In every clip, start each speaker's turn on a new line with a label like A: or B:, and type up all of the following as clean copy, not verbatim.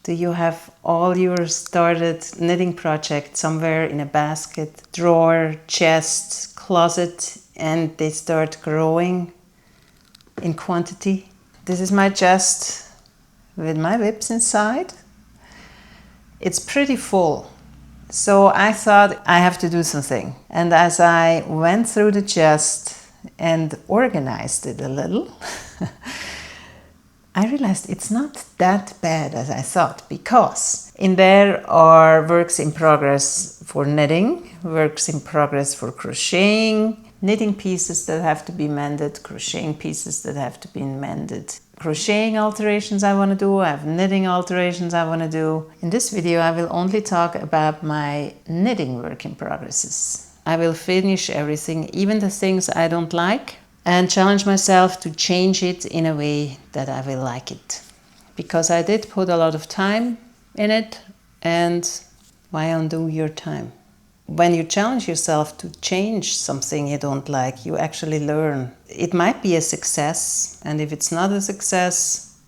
A: Do you have all your started knitting projects somewhere in a basket, drawer, chest, closet, and they start growing in quantity? This is my chest with my WIPs inside. It's pretty full. So I thought I have to do something. And as I went through the chest and organized it a little, I realized it's not that bad as I thought, because in there are works in progress for knitting, works in progress for crocheting, knitting pieces that have to be mended, crocheting pieces that have to be mended, crocheting alterations I want to do, I have knitting alterations I want to do. In this video I will only talk about my knitting work in progresses. I will finish everything, even the things I don't like, and challenge myself to change it in a way that I will like it. Because I did put a lot of time in it, and why undo your time? When you challenge yourself to change something you don't like, you actually learn. It might be a success, and if it's not a success,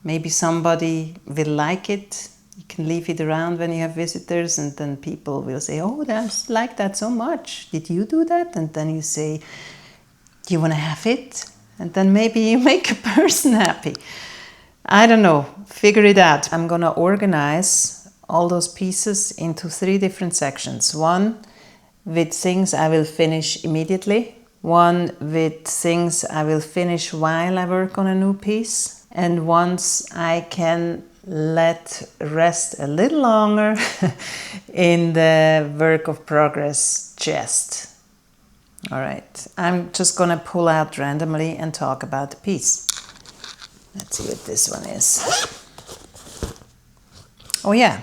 A: maybe somebody will like it. You can leave it around when you have visitors, and then people will say, oh, I like that so much. Did you do that? And then you say, do you want to have it? And then maybe you make a person happy. I don't know. Figure it out. I'm going to organize all those pieces into 3 different sections. One with things I will finish immediately. One with things I will finish while I work on a new piece. And once I can let rest a little longer in the work of progress chest. All right, I'm just going to pull out randomly and talk about the piece. Let's see what this one is. Oh yeah.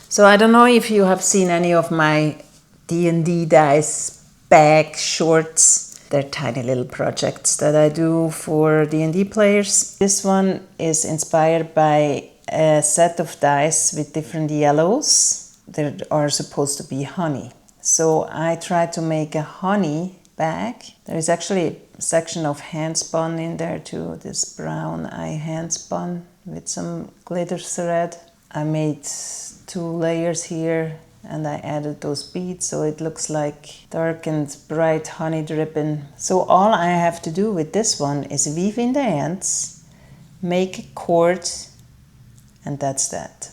A: So I don't know if you have seen any of my DnD Dice Bag shorts. They're tiny little projects that I do for D&D players. This one is inspired by a set of dice with different yellows that are supposed to be honey. So I tried to make a honey bag. There is actually a section of hand spun in there too, this brown eye hand spun with some glitter thread. I made 2 layers here and I added those beads so it looks like dark and bright honey dripping. So all I have to do with this one is weave in the ends, make a cord, and that's that.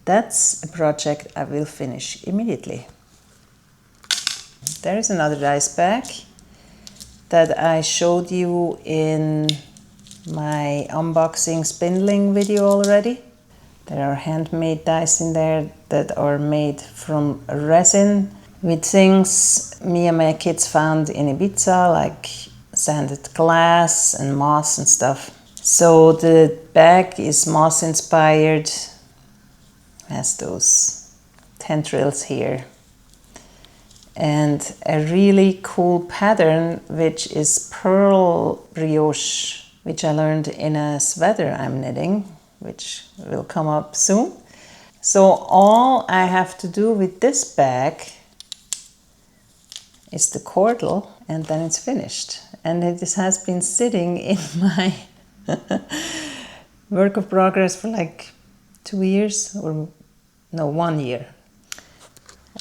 A: That's a project I will finish immediately. There is another dice bag that I showed you in my unboxing spindling video already. There are handmade dice in there that are made from resin with things me and my kids found in Ibiza, like sanded glass and moss and stuff. So the bag is moss inspired, has those tendrils here. And a really cool pattern, which is pearl brioche, which I learned in a sweater I'm knitting, which will come up soon. So all I have to do with this bag is the cordle, and then it's finished. And it has been sitting in my work of progress for like 2 years, or no, 1 year.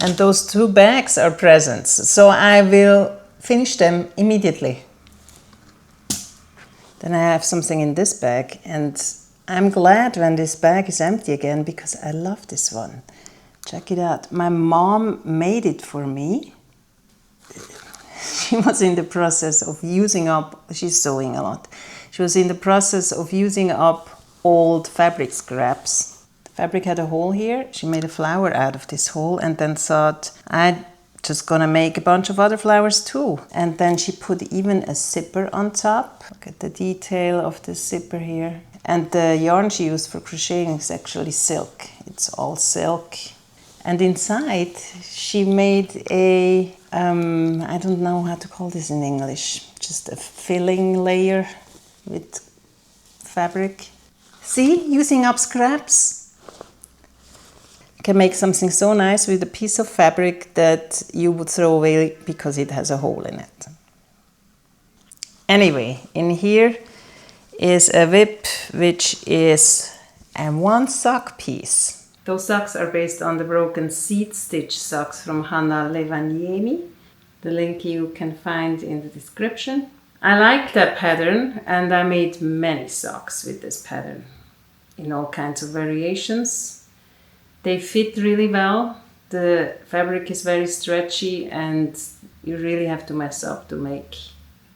A: And those 2 bags are presents, so I will finish them immediately. Then I have something in this bag, and I'm glad when this bag is empty again because I love this one. Check it out. My mom made it for me. She was in the process of using up, she's sewing a lot. She was in the process of using up old fabric scraps. Fabric had a hole here. She made a flower out of this hole and then thought, I'm just gonna make a bunch of other flowers too. And then she put even a zipper on top. Look at the detail of the zipper here. And the yarn she used for crocheting is actually silk. It's all silk. And inside she made a, I don't know how to call this in English, just a filling layer with fabric. See, using up scraps. Can make something so nice with a piece of fabric that you would throw away because it has a hole in it. Anyway, in here is a WIP, which is a 1 sock piece. Those socks are based on the broken seed stitch socks from Hanna Leväniemi. The link you can find in the description. I like that pattern and I made many socks with this pattern in all kinds of variations. They fit really well. The fabric is very stretchy and you really have to mess up to make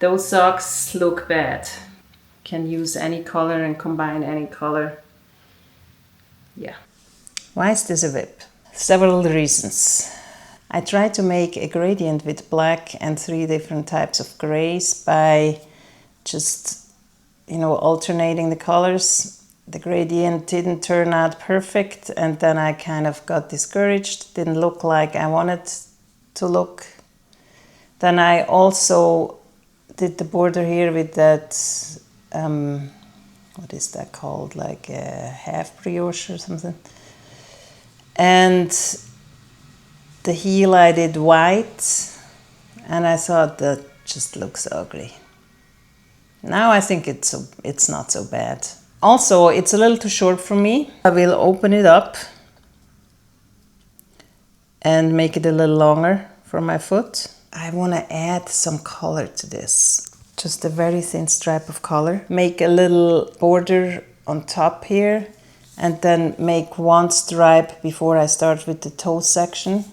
A: those socks look bad. Can use any color and combine any color. Yeah. Why is this a WIP? Several reasons. I tried to make a gradient with black and 3 different types of grays by just, alternating the colors. The gradient didn't turn out perfect and then I kind of got discouraged. Didn't look like I wanted to look. Then I also did the border here with that, what is that called? Like a half brioche or something. And the heel I did white and I thought that just looks ugly. Now I think it's not so bad. Also, it's a little too short for me. I will open it up and make it a little longer for my foot. I want to add some color to this. Just a very thin stripe of color. Make a little border on top here and then make 1 stripe before I start with the toe section.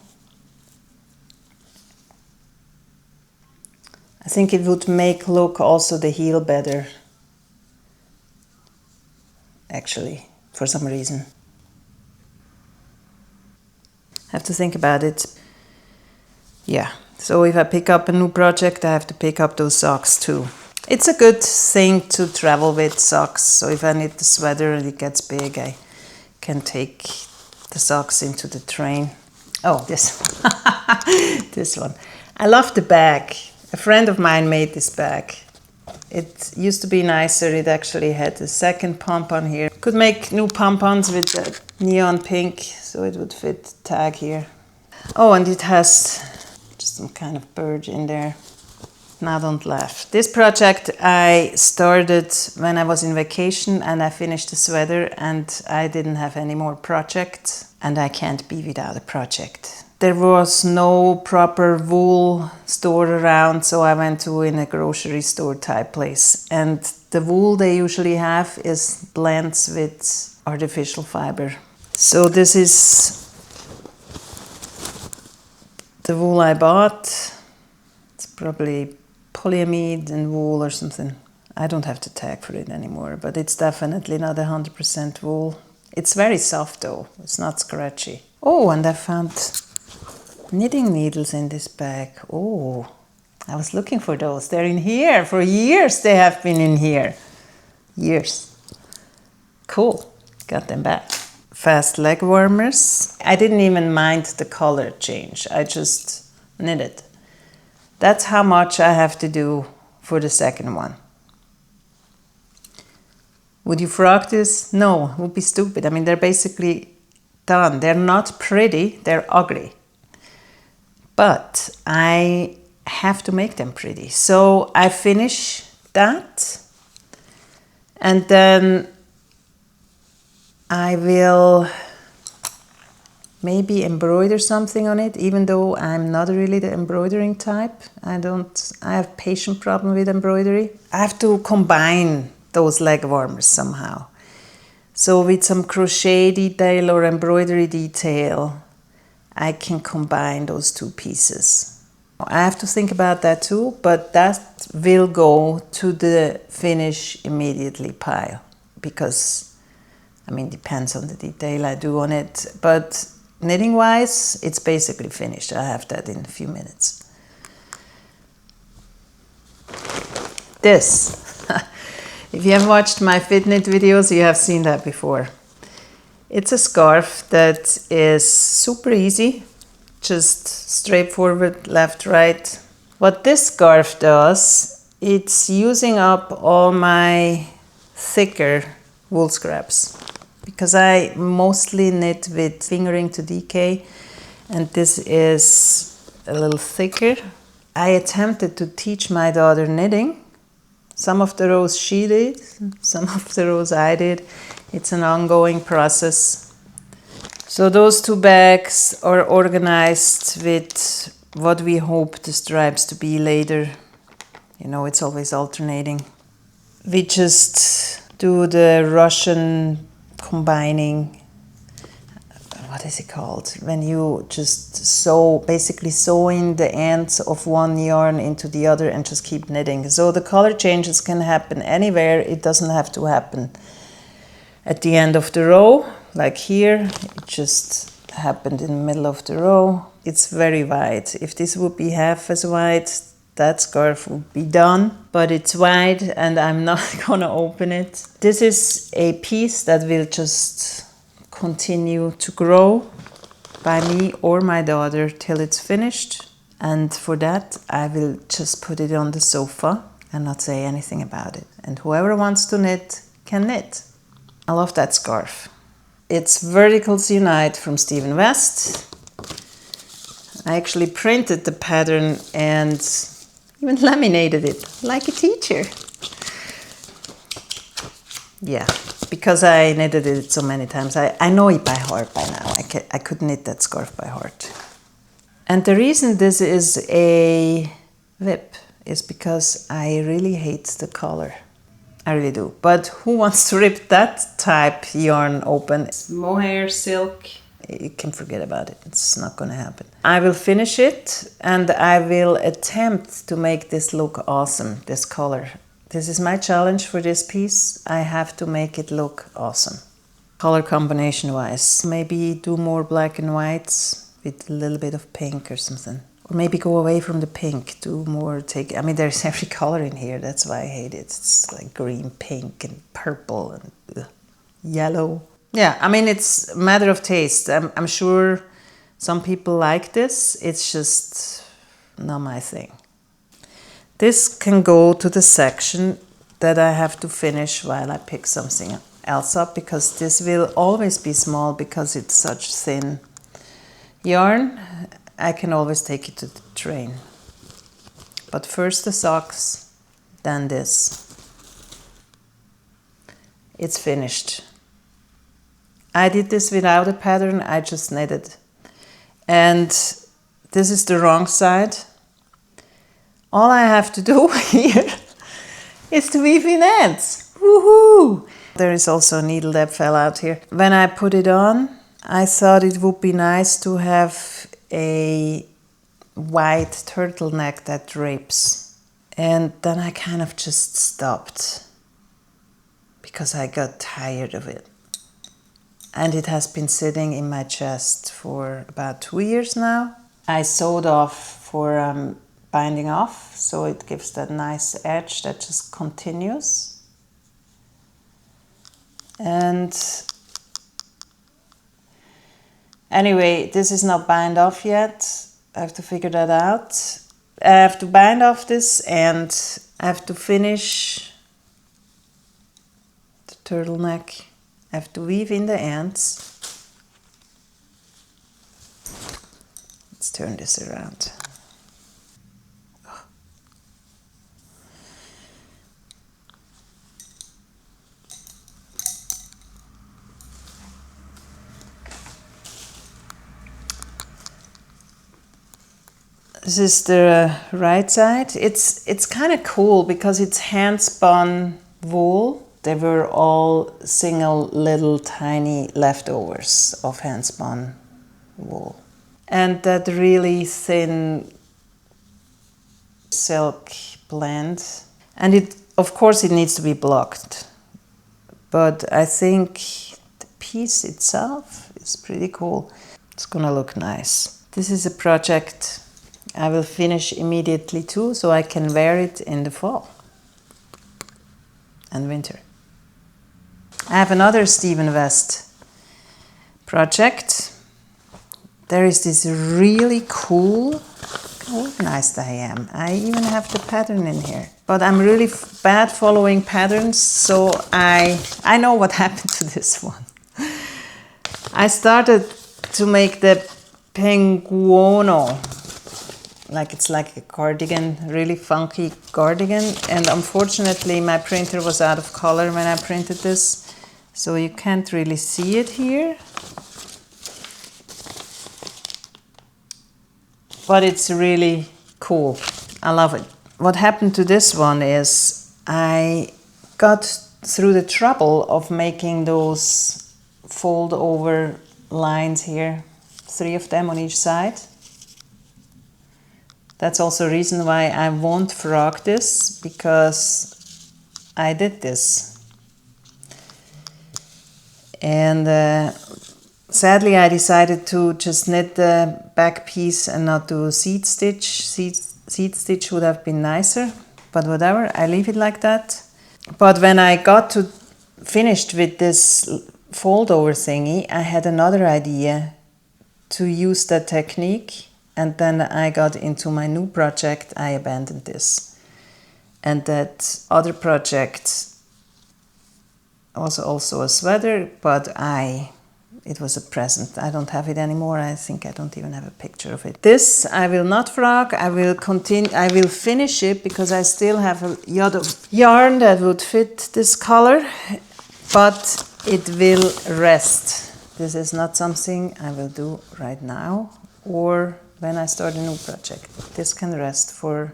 A: I think it would make look also the heel better, actually, for some reason. Have to think about it. Yeah, so if I pick up a new project, I have to pick up those socks too. It's a good thing to travel with, socks, so if I need the sweater and it gets big, I can take the socks into the train. Oh, this this one. I love the bag. A friend of mine made this bag. It used to be nicer. It actually had a second pom-pom here. Could make new pom-poms with the neon pink, so it would fit the tag here. Oh, and it has just some kind of bird in there. Now don't laugh. This project I started when I was in vacation and I finished the sweater and I didn't have any more projects and I can't be without a project. There was no proper wool store around, so I went to in a grocery store type place. And the wool they usually have is blends with artificial fiber. So this is the wool I bought. It's probably polyamide and wool or something. I don't have to tag for it anymore, but it's definitely not 100% wool. It's very soft though, it's not scratchy. Oh, and I found knitting needles in this bag. Oh, I was looking for those. They're in here. For years they have been in here. Years. Cool. Got them back. Fast Legwarmers. I didn't even mind the color change. I just knitted. That's how much I have to do for the second one. Would you frog this? No, it would be stupid. I mean, they're basically done. They're not pretty, they're ugly. But I have to make them pretty. So I finish that and then I will maybe embroider something on it, even though I'm not really the embroidering type. I have patient problem with embroidery. I have to combine those Legwarmers somehow. So with some crochet detail or embroidery detail, I can combine those two pieces. I have to think about that too, but that will go to the finish immediately pile because, I mean, depends on the detail I do on it, but knitting wise, it's basically finished. I have that in a few minutes. This. If you have watched my fit knit videos, you have seen that before. It's a scarf that is super easy, just straightforward, left, right. What this scarf does, it's using up all my thicker wool scraps because I mostly knit with fingering to DK and this is a little thicker. I attempted to teach my daughter knitting Some of the rows she did, some of the rows I did. It's an ongoing process. So those two bags are organized with what we hope the stripes to be later. You know, it's always alternating. We just do the Russian combining. What is it called? When you just sew, basically sewing the ends of one yarn into the other and just keep knitting. So the color changes can happen anywhere. It doesn't have to happen at the end of the row. Like here, it just happened in the middle of the row. It's very wide. If this would be half as wide, that scarf would be done. But it's wide and I'm not gonna open it. This is a piece that will just continue to grow by me or my daughter till it's finished. And for that, I will just put it on the sofa and not say anything about it. And whoever wants to knit can knit. I love that scarf. It's Verticles Unite from Stephen West. I actually printed the pattern and even laminated it like a teacher. Yeah, because I knitted it so many times. I know it by heart by now. I could knit that scarf by heart. And the reason this is a WIP is because I really hate the color. I really do. But who wants to rip that type yarn open? Mohair, silk, you can forget about it. It's not going to happen. I will finish it and I will attempt to make this look awesome, this color. This is my challenge for this piece. I have to make it look awesome. Color combination wise, maybe do more black and whites with a little bit of pink or something. Or maybe go away from the pink, do more, I mean, there's every color in here, that's why I hate it. It's like green, pink, and purple, and yellow. Yeah, I mean, it's a matter of taste. I'm sure some people like this. It's just not my thing. This can go to the section that I have to finish while I pick something else up, because this will always be small because it's such thin yarn. I can always take it to the train. But first the socks, then this. It's finished. I did this without a pattern, I just knitted. And this is the wrong side. All I have to do here is to weave in ends. Woohoo! There is also a needle that fell out here. When I put it on, I thought it would be nice to have a white turtleneck that drapes. And then I kind of just stopped because I got tired of it. And it has been sitting in my chest for about 2 years now. I sewed off for binding off, so it gives that nice edge that just continues. And anyway, this is not bind off yet. I have to figure that out. I have to bind off this and I have to finish the turtleneck. I have to weave in the ends. Let's turn this around. This is the right side. It's kind of cool because it's hand spun wool. They were all single little tiny leftovers of hand spun wool. And that really thin silk blend. And it, of course, it needs to be blocked. But I think the piece itself is pretty cool. It's gonna look nice. This is a project I will finish immediately too, so I can wear it in the fall and winter. I have another Stephen West project. There is this really cool, how organized I am. I even have the pattern in here. But I'm really bad following patterns, so I know what happened to this one. I started to make the Penguono like it's like a cardigan, really funky cardigan. And unfortunately my printer was out of color when I printed this, so you can't really see it here. But it's really cool. I love it. What happened to this one is I got through the trouble of making those fold over lines here, 3 of them on each side. That's also a reason why I won't frog this, because I did this. And sadly I decided to just knit the back piece and not do a seed stitch. Seed stitch would have been nicer, but whatever, I leave it like that. But when I got to finished with this fold over thingy, I had another idea to use that technique, and then I got into my new project. I abandoned this, and that other project was also a sweater, but it was a present. I don't have it anymore. I think I don't even have a picture of it. This I will not frog. I will continue. I will finish it because I still have a lot of yarn that would fit this color, but it will rest. This is not something I will do right now or when I start a new project. This can rest for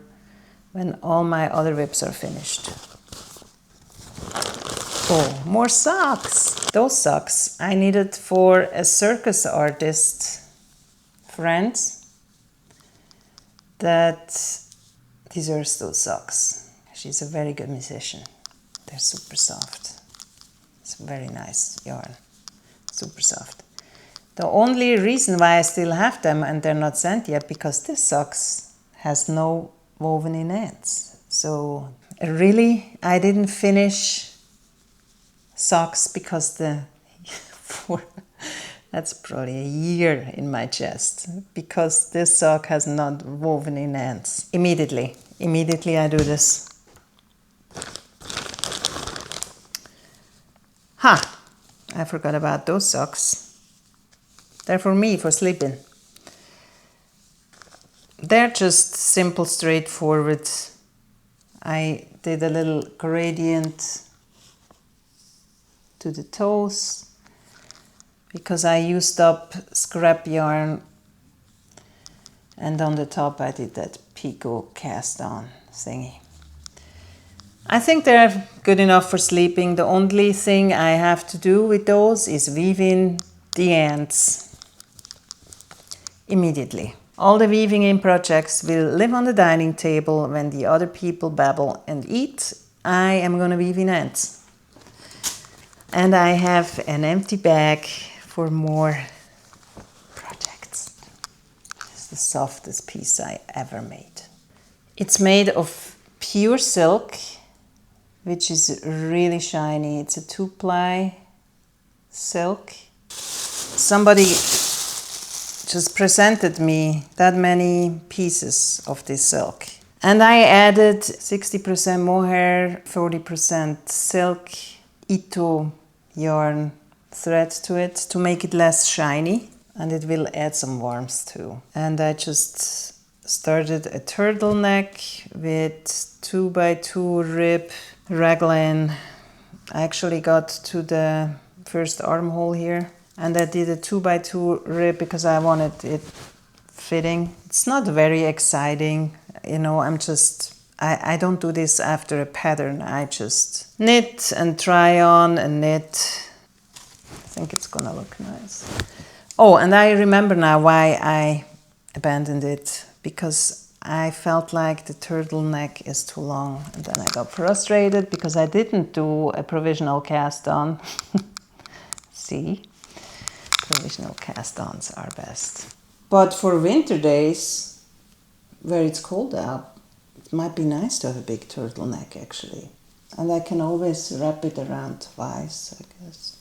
A: when all my other WIPs are finished. Oh, more socks! Those socks I needed for a circus artist friend that deserves those socks. She's a very good musician. They're super soft. It's very nice yarn. Super soft. The only reason why I still have them and they're not sent yet, because this socks has no woven in ends. So really, I didn't finish socks because that's probably a year in my chest, because this sock has not woven in ends. Immediately I do this. I forgot about those socks. They're for me, for sleeping. They're just simple, straightforward. I did a little gradient to the toes because I used up scrap yarn, and on the top I did that picot cast on thingy. I think they're good enough for sleeping. The only thing I have to do with those is weave in the ends immediately. All the weaving in projects will live on the dining table when the other people babble and eat. I am going to weave in ends. And I have an empty bag for more projects. It's the softest piece I ever made. It's made of pure silk, which is really shiny. It's a 2-ply silk. Somebody just presented me that many pieces of this silk. And I added 60% mohair, 40% silk, Ito yarn thread to it to make it less shiny, and it will add some warmth too. And I just started a turtleneck with 2x2 rib raglan. I actually got to the first armhole here, and I did a 2x2 rib because I wanted it fitting. It's not very exciting, you know. I don't do this after a pattern. I just knit and try on and knit. I think it's gonna look nice. Oh, and I remember now why I abandoned it, because I felt like the turtleneck is too long, and then I got frustrated because I didn't do a provisional cast on. See, provisional cast ons are best. But for winter days, where it's cold out, it might be nice to have a big turtleneck actually. And I can always wrap it around twice, I guess.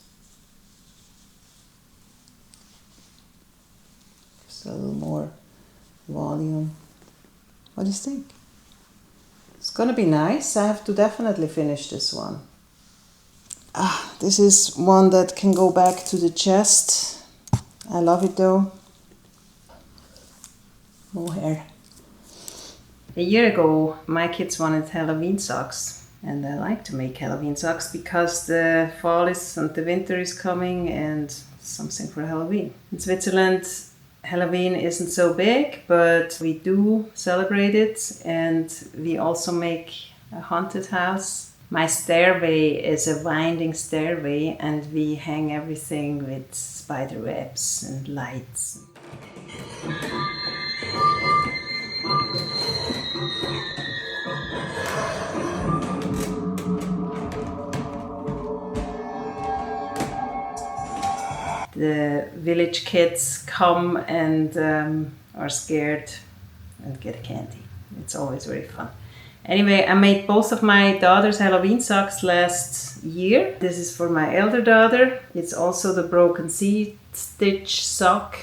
A: Just a little more volume. What do you think? It's gonna be nice. I have to definitely finish this one. This is one that can go back to the chest. I love it though. Mohair. A year ago, my kids wanted Halloween socks, and I like to make Halloween socks because the fall is and the winter is coming and something for Halloween. In Switzerland, Halloween isn't so big, but we do celebrate it, and we also make a haunted house. My stairway is a winding stairway, and we hang everything with spider webs and lights. The village kids come and are scared and get candy. It's always very fun. Anyway, I made both of my daughter's Halloween socks last year. This is for my elder daughter. It's also the broken seed stitch sock.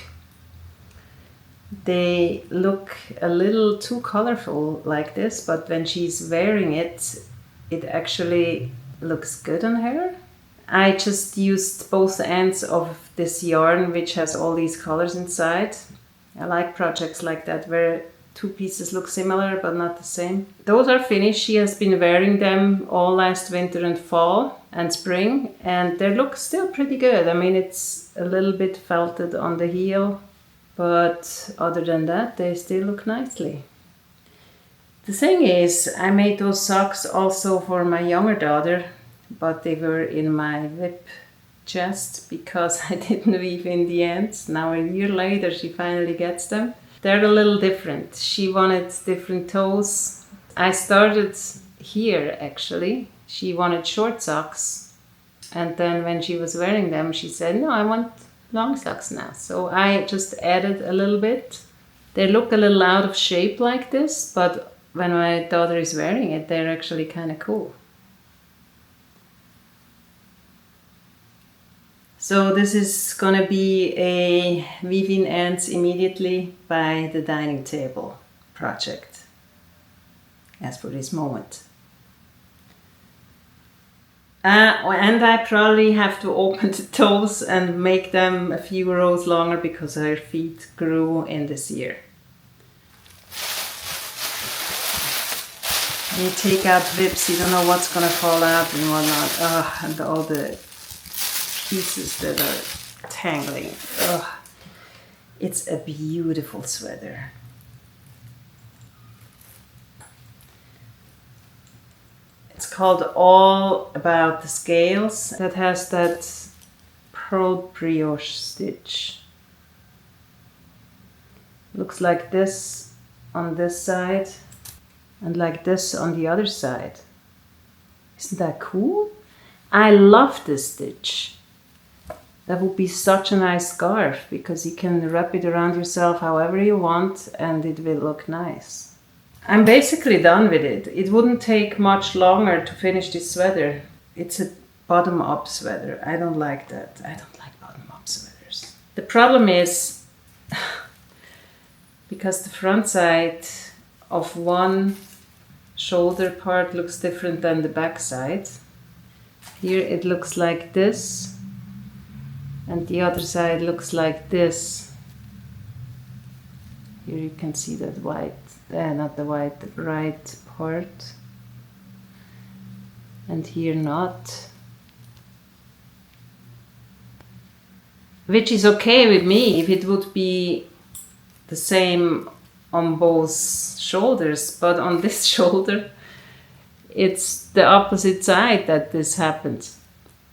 A: They look a little too colorful like this, but when she's wearing it, it actually looks good on her. I just used both ends of this yarn, which has all these colors inside. I like projects like that where two pieces look similar but not the same. Those are finished. She has been wearing them all last winter and fall and spring, and they look still pretty good. I mean, it's a little bit felted on the heel, but other than that, they still look nicely. The thing is, I made those socks also for my younger daughter, but they were in my WIP chest because I didn't weave in the ends. Now a year later she finally gets them. They're a little different. She wanted different toes. I started here actually. She wanted short socks, and then when she was wearing them she said, no, I want long socks now. So I just added a little bit. They look a little out of shape like this, but when my daughter is wearing it, they're actually kind of cool. So this is gonna be a weaving ends immediately by the dining table project, as for this moment. And I probably have to open the toes and make them a few rows longer because her feet grew in this year. When you take out WIPs, you don't know what's gonna fall out and whatnot. And all the pieces that are tangling. It's a beautiful sweater. It's called All About the Scales. That has that pearl brioche stitch. Looks like this on this side and like this on the other side. Isn't that cool? I love this stitch. That would be such a nice scarf because you can wrap it around yourself however you want and it will look nice. I'm basically done with it. It wouldn't take much longer to finish this sweater. It's a bottom-up sweater. I don't like that. I don't like bottom-up sweaters. The problem is because the front side of one shoulder part looks different than the back side. Here it looks like this. And the other side looks like this. Here you can see that white, not the white, the right part. And here not. Which is okay with me if it would be the same on both shoulders, but on this shoulder, it's the opposite side that this happens.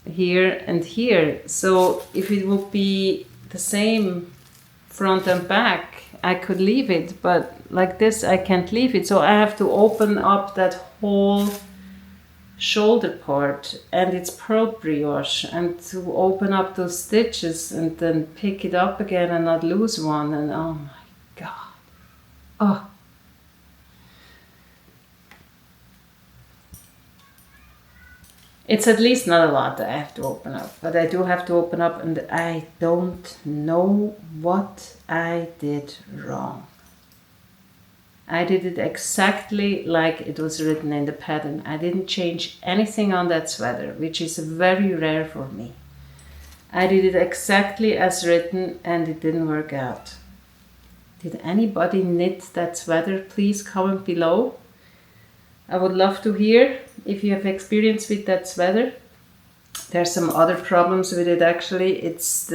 A: Here and here. So if it would be the same front and back, I could leave it, but like this I can't leave it. So I have to open up that whole shoulder part, and it's pearl brioche, and to open up those stitches and then pick it up again and not lose one, and oh my god. Oh. It's at least not a lot that I have to open up, but I do have to open up, and I don't know what I did wrong. I did it exactly like it was written in the pattern. I didn't change anything on that sweater, which is very rare for me. I did it exactly as written and it didn't work out. Did anybody knit that sweater? Please comment below. I would love to hear if you have experience with that sweater. There's some other problems with it actually. It's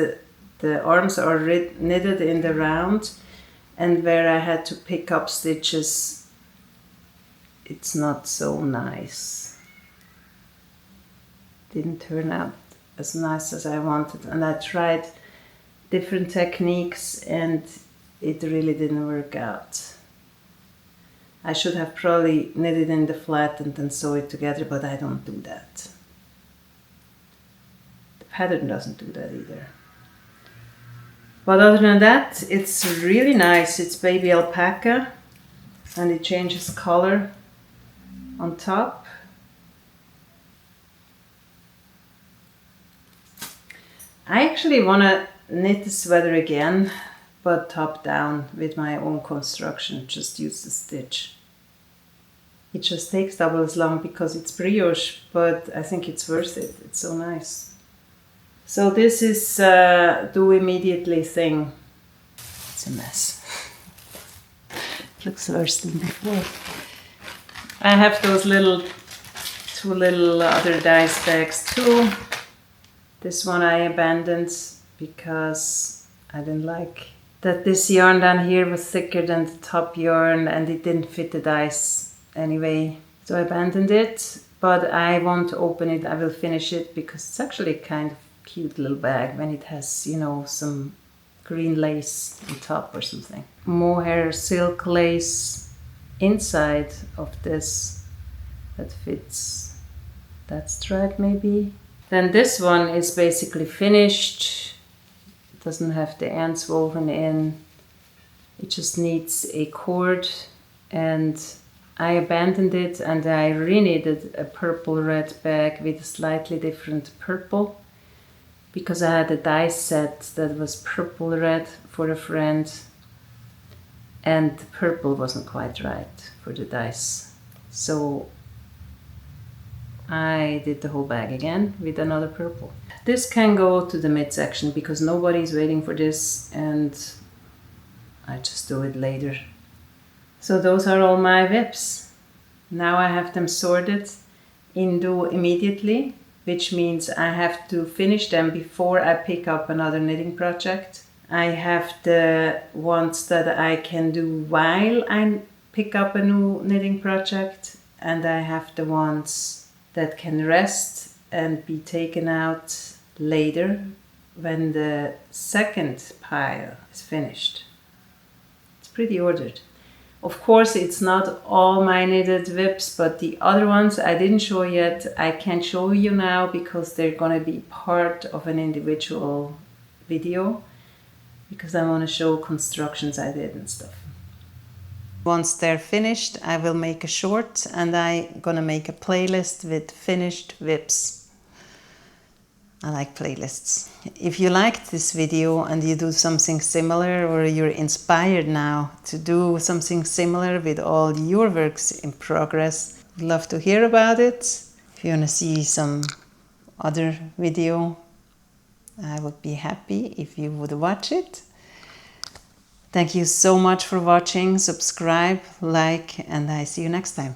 A: the arms are knitted in the round, and where I had to pick up stitches, it's not so nice. Didn't turn out as nice as I wanted, and I tried different techniques and it really didn't work out. I should have probably knitted in the flat and then sew it together, but I don't do that. The pattern doesn't do that either. But other than that, it's really nice. It's baby alpaca and it changes color on top. I actually want to knit the sweater again, but top down with my own construction, just use the stitch. It just takes double as long because it's brioche, but I think it's worth it. It's so nice. So this is do immediately thing. It's a mess. It looks worse than before. I have those two little other dice bags too. This one I abandoned because I didn't like that this yarn down here was thicker than the top yarn and it didn't fit the dice anyway. So I abandoned it, but I won't open it. I will finish it because it's actually kind of cute little bag when it has, you know, some green lace on top or something. Mohair silk lace inside of this that fits that stripe maybe. Then this one is basically finished. It doesn't have the ends woven in. It just needs a cord, and I abandoned it and I reknitted a purple red bag with a slightly different purple because I had a dice set that was purple red for a friend and the purple wasn't quite right for the dice. So I did the whole bag again with another purple. This can go to the midsection because nobody's waiting for this and I just do it later. So those are all my WIPs. Now I have them sorted in do immediately, which means I have to finish them before I pick up another knitting project. I have the ones that I can do while I pick up a new knitting project, and I have the ones that can rest and be taken out later when the second pile is finished. It's pretty ordered. Of course, it's not all my knitted WIPs, but the other ones I didn't show yet. I can't show you now because they're going to be part of an individual video because I want to show constructions I did and stuff. Once they're finished, I will make a short and I'm gonna make a playlist with finished WIPs. I like playlists. If you liked this video and you do something similar, or you're inspired now to do something similar with all your works in progress, I'd love to hear about it. If you want to see some other video, I would be happy if you would watch it. Thank you so much for watching. Subscribe, like, and I see you next time.